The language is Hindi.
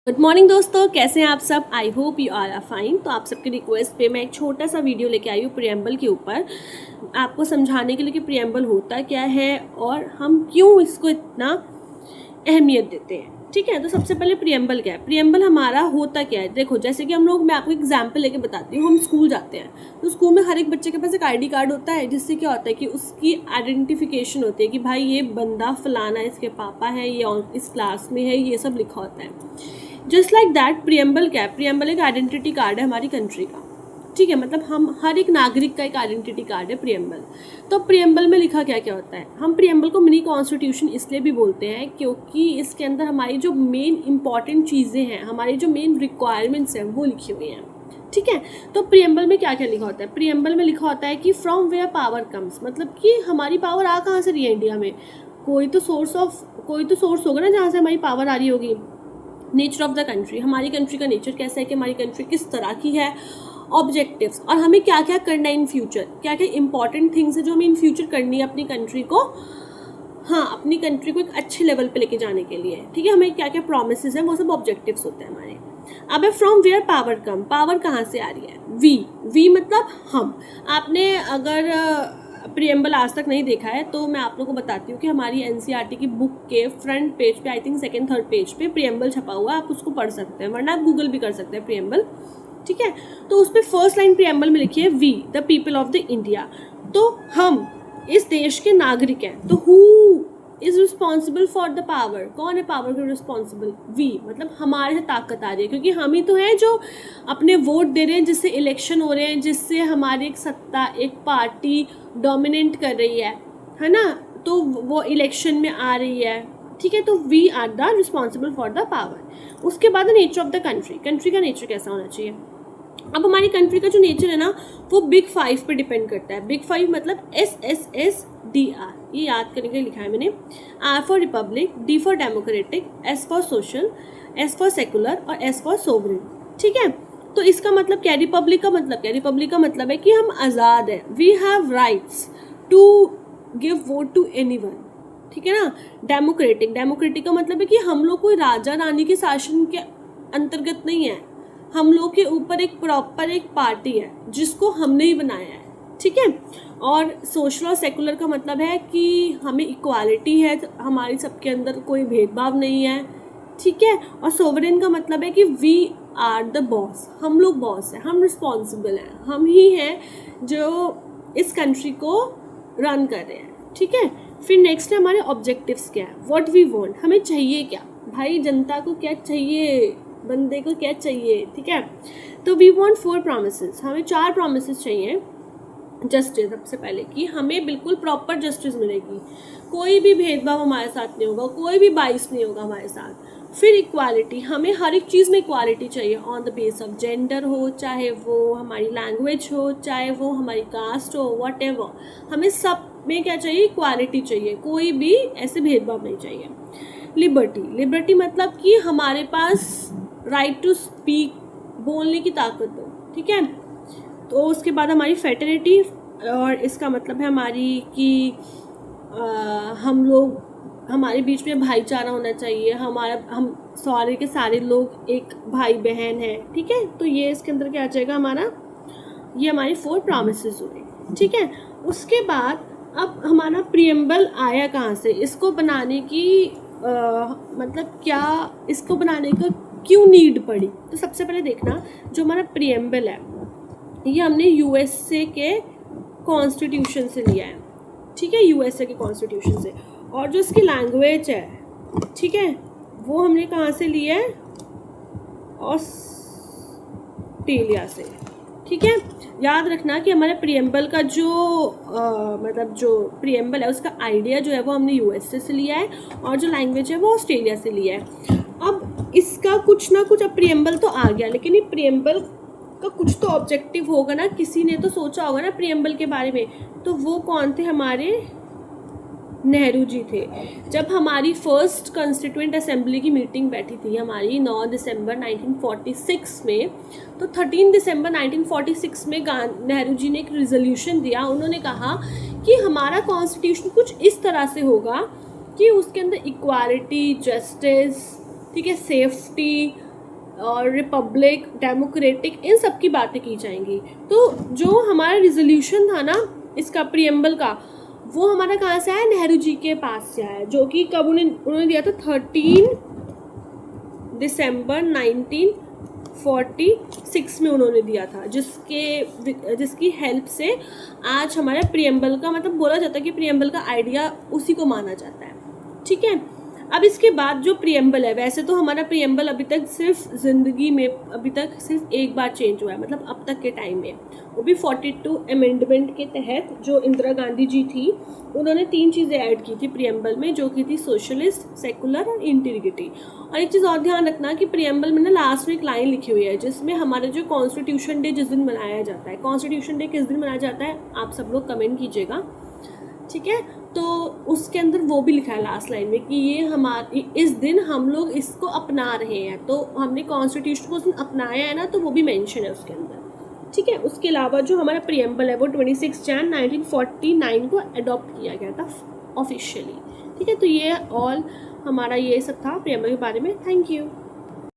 गुड मॉर्निंग दोस्तों, कैसे हैं आप सब। I hope you are fine. तो आप सबके रिक्वेस्ट पे मैं एक छोटा सा वीडियो लेके आई हूँ प्रियम्बल के ऊपर, आपको समझाने के लिए कि प्रियम्बल होता क्या है और हम क्यों इसको इतना अहमियत देते हैं। ठीक है, तो सबसे पहले प्रियम्बल क्या है। प्रियम्बल हमारा होता क्या है, देखो जैसे कि मैं आपको एग्जाम्पल लेके बताती हूँ। हम स्कूल जाते हैं तो स्कूल में हर एक बच्चे के पास एक आईडी कार्ड होता है, जिससे क्या होता है कि उसकी आइडेंटिफिकेशन होती है कि भाई ये बंदा फलाना, इसके पापा है, ये इस क्लास में है, ये सब लिखा होता है। जस्ट लाइक दैट प्रियम्बल क्या है, प्रियम्बल एक आइडेंटिटी कार्ड है हमारी कंट्री का। ठीक है, मतलब हम हर एक नागरिक का एक आइडेंटिटी कार्ड है प्रियम्बल। तो प्रियम्बल में लिखा क्या क्या होता है। हम प्रियम्बल को मिनी कॉन्स्टिट्यूशन इसलिए भी बोलते हैं क्योंकि इसके अंदर हमारी जो मेन इंपॉर्टेंट चीज़ें हैं, हमारी जो मेन रिक्वायरमेंट्स हैं वो लिखी हुई हैं। ठीक है, तो प्रियम्बल में क्या क्या लिखा होता है। प्रियम्बल में लिखा होता है कि फ्रॉम वेयर पावर कम्स, मतलब कि हमारी पावर आ कहाँ से रही है इंडिया में। कोई तो सोर्स होगा ना जहाँ से हमारी पावर आ रही होगी। नेचर ऑफ द कंट्री, हमारी कंट्री का नेचर कैसा है कि हमारी कंट्री किस तरह की है। ऑब्जेक्टिव्स, और हमें क्या क्या करना है इन फ्यूचर, क्या क्या इंपॉर्टेंट थिंग्स है जो हमें इन फ्यूचर करनी है अपनी कंट्री को, अपनी कंट्री को एक अच्छे लेवल पे लेके जाने के लिए। ठीक है, हमें क्या क्या प्रोमिसेस हैं, वो सब ऑब्जेक्टिव्स होते हैं हमारे। अब from where power come, power कहाँ से आ रही है। वी मतलब हम। आपने अगर प्रियम्बल आज तक नहीं देखा है तो मैं आप लोगों को बताती हूँ कि हमारी एनसीईआरटी की बुक के फ्रंट पेज पे, I think second third page पे प्रियम्बल छपा हुआ है, आप उसको पढ़ सकते हैं, वरना आप गूगल भी कर सकते हैं प्रियम्बल। ठीक है, तो उस पर फर्स्ट लाइन प्रियम्बल में लिखी है we the people of the India. तो हम इस देश के नागरिक हैं। तो who is responsible for the power, कौन है पावर के रिस्पॉन्सिबल। वी मतलब हमारे से ताकत आ रही है, क्योंकि हम ही तो हैं जो अपने वोट दे रहे हैं, जिससे इलेक्शन हो रहे हैं, जिससे हमारी एक सत्ता, एक पार्टी डोमिनेट कर रही है ना, तो वो इलेक्शन में आ रही है। ठीक है, तो we are the responsible for the power. उसके बाद nature of the country, country का नेचर कैसा होना चाहिए। अब हमारी कंट्री का जो नेचर है ना, वो बिग 5 पे डिपेंड करता है। बिग 5 मतलब SSSDR, ये याद करने के लिए लिखा है मैंने। R for Republic, D for democratic, S for social, S for secular और S फॉर सोवरेन। ठीक है, तो इसका मतलब क्या, रिपब्लिक का मतलब क्या। रिपब्लिक का मतलब है कि हम आज़ाद हैं, we have rights to give vote to anyone. ठीक है ना। डेमोक्रेटिक का मतलब है कि हम लोग कोई राजा रानी के शासन के अंतर्गत नहीं है, हम लोग के ऊपर एक प्रॉपर एक पार्टी है जिसको हमने ही बनाया है। ठीक है, और सोशल और सेकुलर का मतलब है कि हमें इक्वालिटी है, हमारी सबके अंदर कोई भेदभाव नहीं है। ठीक है, और सोवरेन का मतलब है कि वी आर द बॉस, हम लोग बॉस हैं, हम रिस्पॉन्सिबल हैं, हम ही हैं जो इस कंट्री को रन कर रहे हैं। ठीक है, फिर नेक्स्ट है हमारे ऑब्जेक्टिव्स क्या है, व्हाट वी वांट, हमें चाहिए क्या, भाई जनता को क्या चाहिए, बंदे को क्या चाहिए। ठीक है, तो वी वांट 4 प्रॉमिसेस, हमें 4 प्रॉमिसेस चाहिए। जस्टिस, सबसे पहले कि हमें बिल्कुल प्रॉपर जस्टिस मिलेगी, कोई भी भेदभाव हमारे साथ नहीं होगा, कोई भी बाइस नहीं होगा हमारे साथ। फिर इक्वालिटी, हमें हर एक चीज़ में इक्वालिटी चाहिए, on the base of gender हो, चाहे वो हमारी लैंग्वेज हो, चाहे वो हमारी कास्ट हो, वॉट एवर, हमें सब में क्या चाहिए, इक्वालिटी चाहिए, कोई भी ऐसे भेदभाव नहीं चाहिए। लिबर्टी मतलब कि हमारे पास राइट टू स्पीक, बोलने की ताकत हो। ठीक है, तो उसके बाद हमारी फेटर्निटी, और इसका मतलब है हमारी कि हम लोग, हमारे बीच में भाईचारा होना चाहिए, हम सारे के सारे लोग एक भाई बहन हैं। ठीक है, तो ये इसके अंदर क्या आ जाएगा हमारा, ये हमारी 4 प्रॉमिसेस हुए। ठीक है, उसके बाद अब हमारा प्रियम्बल आया कहाँ से, इसको बनाने की मतलब क्या, इसको बनाने का क्यों नीड पड़ी। तो सबसे पहले देखना, जो हमारा प्रियम्बल है ये हमने USA के कॉन्स्टिट्यूशन से लिया है। ठीक है, USA के कॉन्स्टिट्यूशन से, और जो इसकी लैंग्वेज है, ठीक है, वो हमने कहाँ से लिया है, ऑस्ट्रेलिया से। ठीक है, याद रखना कि हमारे प्रियम्बल का जो मतलब जो प्रियम्बल है उसका आइडिया जो है वो हमने USA से लिया है, और जो लैंग्वेज है वो ऑस्ट्रेलिया से लिया है। अब इसका कुछ ना कुछ, अब प्रियम्बल तो आ गया, लेकिन ये प्रियम्बल का कुछ तो ऑब्जेक्टिव होगा ना, किसी ने तो सोचा होगा ना प्रियम्बल के बारे में। तो वो कौन थे, हमारे नेहरू जी थे। जब हमारी फर्स्ट कॉन्स्टिट्यूएंट असेंबली की मीटिंग बैठी थी हमारी 9 दिसंबर 1946 में, तो 13 दिसंबर 1946 में नेहरू जी ने एक रिजोल्यूशन दिया। उन्होंने कहा कि हमारा कॉन्स्टिट्यूशन कुछ इस तरह से होगा कि उसके अंदर इक्वालिटी, जस्टिस, ठीक है, सेफ्टी, और रिपब्लिक, डेमोक्रेटिक, इन सब की बातें की जाएंगी। तो जो हमारा रिजोल्यूशन था ना इसका प्रीएम्बल का, वो हमारा कहाँ से आया, नेहरू जी के पास से आया, जो कि कब उन्होंने दिया था 13 दिसंबर 1946 में उन्होंने दिया था, जिसकी हेल्प से आज हमारा प्रीएम्बल का मतलब बोला जाता है कि प्रीएम्बल का आइडिया उसी को माना जाता है। ठीक है, अब इसके बाद जो प्रीएम्बल है, वैसे तो हमारा प्रीएम्बल अभी तक सिर्फ ज़िंदगी में अभी तक सिर्फ एक बार चेंज हुआ है, मतलब अब तक के टाइम में, वो भी 42 अमेंडमेंट के तहत। जो इंदिरा गांधी जी थी उन्होंने 3 चीज़ें ऐड की थी प्रीएम्बल में, जो की थी सोशलिस्ट, सेकुलर और इंटीग्रिटी। और एक चीज़ और ध्यान रखना कि प्रीएम्बल में ना लास्ट में एक लाइन लिखी हुई है जिसमें हमारे जो कॉन्स्टिट्यूशन डे जिस दिन मनाया जाता है, कॉन्स्टिट्यूशन डे किस दिन मनाया जाता है आप सब लोग कमेंट कीजिएगा। ठीक है, तो उसके अंदर वो भी लिखा है लास्ट लाइन में कि ये हमारे इस दिन हम लोग इसको अपना रहे हैं, तो हमने कॉन्स्टिट्यूशन को उस दिन अपनाया है ना, तो वो भी मेंशन है उसके अंदर। ठीक है, उसके अलावा जो हमारा प्रीएम्बल है वो 26 जन 1949 को अडॉप्ट किया गया था ऑफिशियली। ठीक है, तो ये ऑल हमारा ये सब था प्रीएम्बल के बारे में। Thank you.